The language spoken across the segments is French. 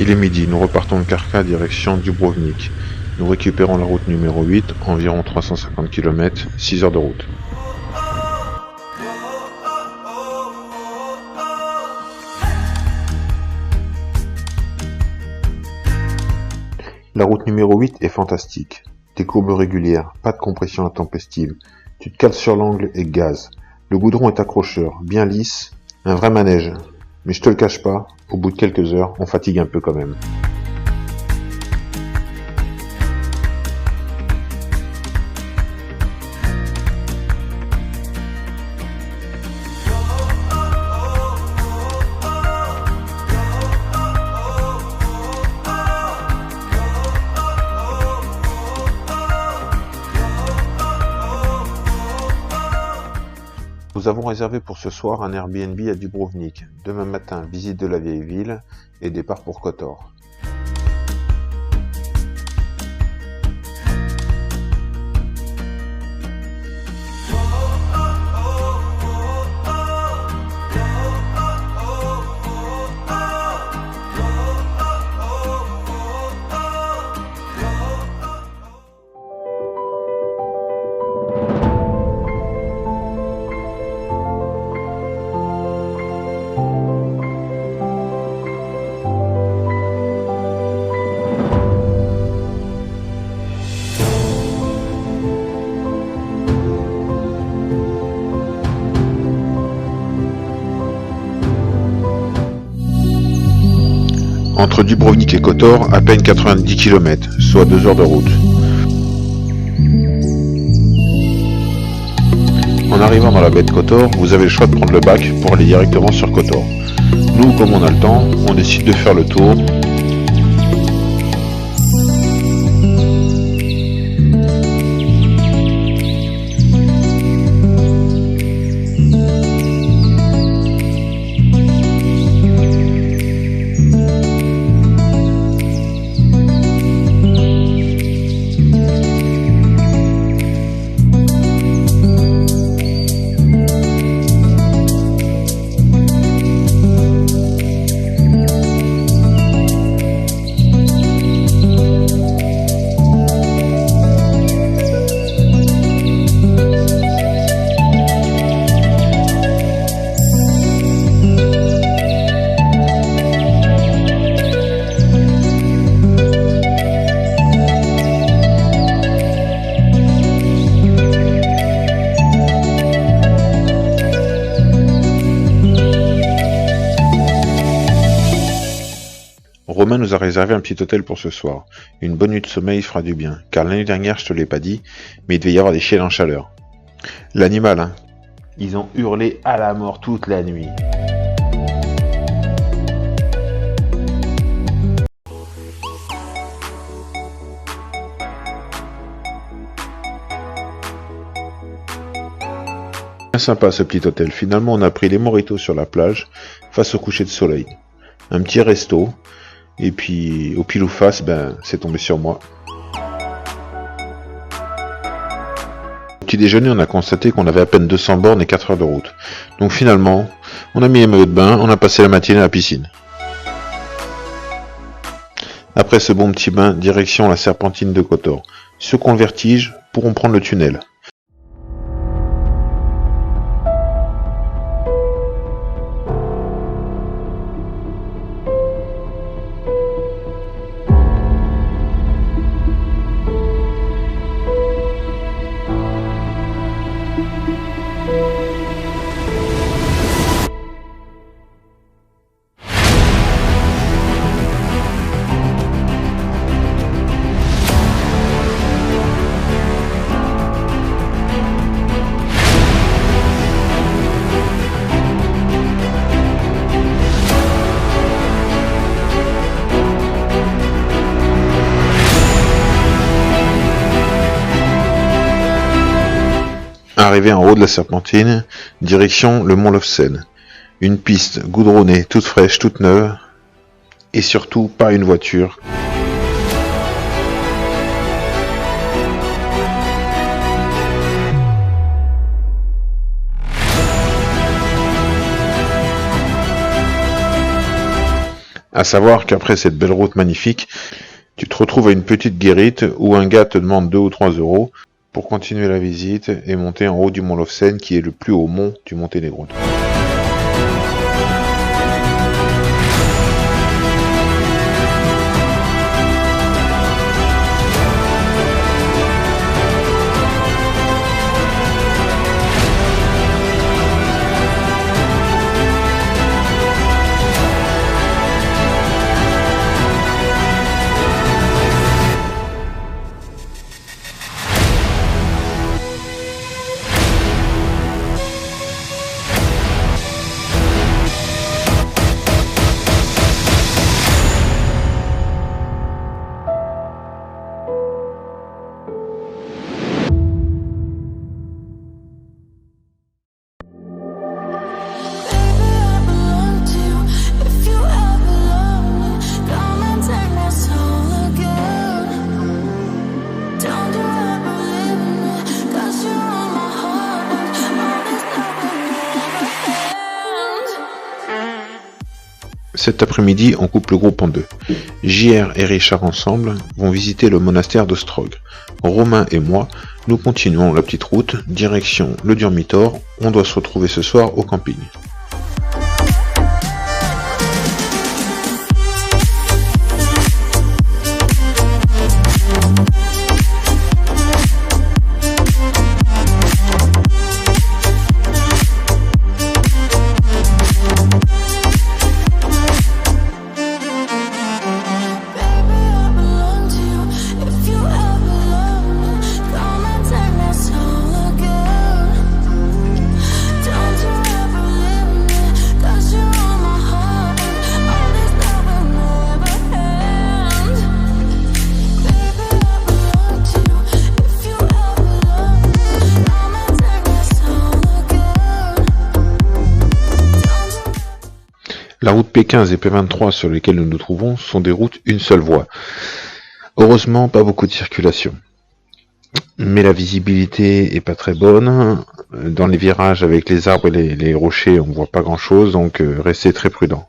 Il est midi, nous repartons de Carca direction Dubrovnik. Nous récupérons la route numéro 8, environ 350 km, 6 heures de route. La route numéro 8 est fantastique. Des courbes régulières, pas de compression intempestive. Tu te cales sur l'angle et gaz. Le goudron est accrocheur, bien lisse, un vrai manège. Mais je te le cache pas, au bout de quelques heures, on fatigue un peu quand même. Nous avons réservé pour ce soir un Airbnb à Dubrovnik. Demain matin, visite de la vieille ville et départ pour Kotor. Entre Dubrovnik et Kotor, à peine 90 km, soit 2 heures de route. En arrivant dans la baie de Kotor, vous avez le choix de prendre le bac pour aller directement sur Kotor. Nous, comme on a le temps, on décide de faire le tour. Romain nous a réservé un petit hôtel pour ce soir. Une bonne nuit de sommeil fera du bien, car l'année dernière, je te l'ai pas dit, mais il devait y avoir des chiens en chaleur. L'animal, hein. Ils ont hurlé à la mort toute la nuit. Bien sympa ce petit hôtel. Finalement, on a pris les mojitos sur la plage, face au coucher de soleil. Un petit resto. Et puis, au pile ou face, c'est tombé sur moi. Au petit déjeuner, on a constaté qu'on avait à peine 200 bornes et 4 heures de route. Donc finalement, on a mis les maillots de bain, on a passé la matinée à la piscine. Après ce bon petit bain, direction la serpentine de Kotor. Ceux qui ont le vertige pourront prendre le tunnel. Arrivé en haut de la serpentine, direction le mont Lofsen. Une piste goudronnée, toute fraîche, toute neuve, et surtout pas une voiture. À savoir qu'après cette belle route magnifique, tu te retrouves à une petite guérite où un gars te demande 2 ou 3 euros pour continuer la visite et monter en haut du mont Lofsen qui est le plus haut mont du Monténégro. Cet après-midi, on coupe le groupe en deux. JR et Richard ensemble vont visiter le monastère de Strog. Romain et moi, nous continuons la petite route, direction le Durmitor. On doit se retrouver ce soir au camping. La route P15 et P23 sur lesquelles nous nous trouvons sont des routes une seule voie. Heureusement, pas beaucoup de circulation. Mais la visibilité est pas très bonne. Dans les virages avec les arbres et les rochers, on voit pas grand chose, donc restez très prudents.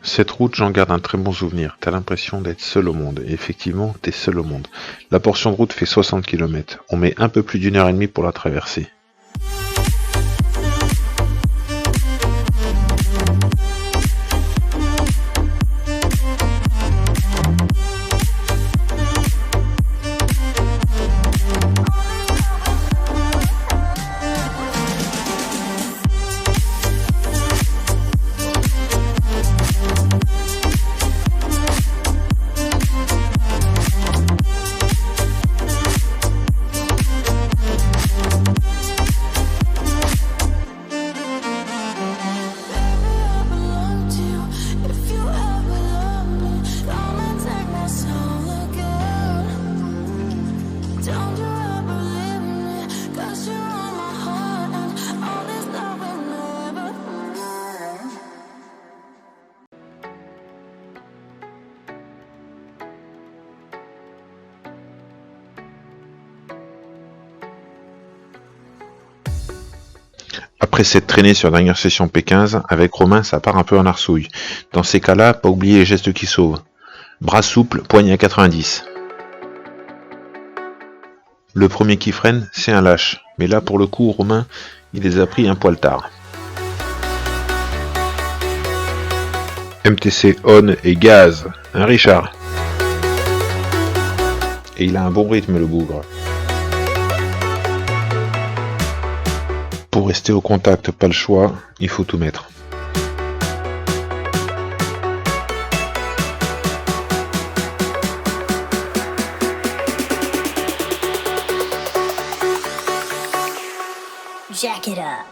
Cette route, j'en garde un très bon souvenir. T'as l'impression d'être seul au monde. Et effectivement, t'es seul au monde. La portion de route fait 60 km. On met un peu plus d'1h30 pour la traverser. Après cette traînée sur la dernière session P15, avec Romain, ça part un peu en arsouille. Dans ces cas-là, pas oublier les gestes qui sauvent. Bras souple, poignet à 90. Le premier qui freine, c'est un lâche. Mais là, pour le coup, Romain, il les a pris un poil tard. MTC on et gaz. Hein, Richard? Et il a un bon rythme, le bougre. Pour rester au contact, pas le choix, il faut tout mettre. jack it up.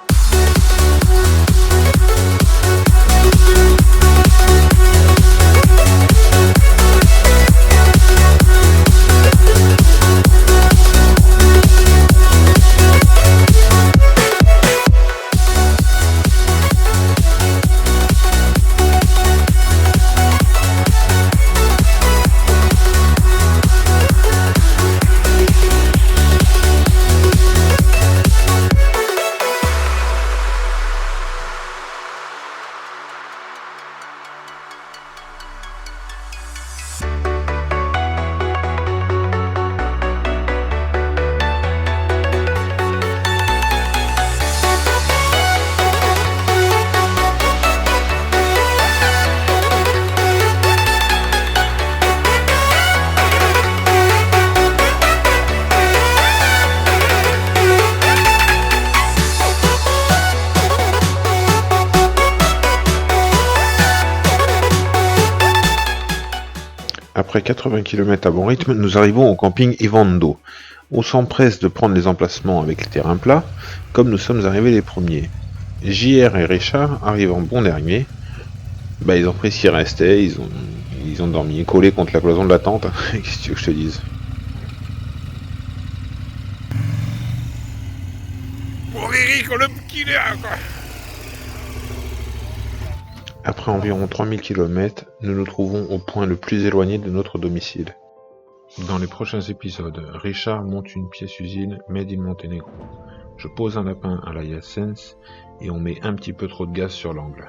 Après 80 km à bon rythme, nous arrivons au camping Ivando. On s'empresse de prendre les emplacements avec les terrains plats, comme nous sommes arrivés les premiers. JR et Richard arrivent en bon dernier. Ils ont pris ce qui restait, ils ont dormi collés contre la cloison de la tente. Qu'est-ce que tu veux que je te dise? Pour Eric, le killer, quoi. Après environ 3000 km, nous nous trouvons au point le plus éloigné de notre domicile. Dans les prochains épisodes, Richard monte une pièce usine made in Monténégro. Je pose un lapin à la Yacens et on met un petit peu trop de gaz sur l'angle.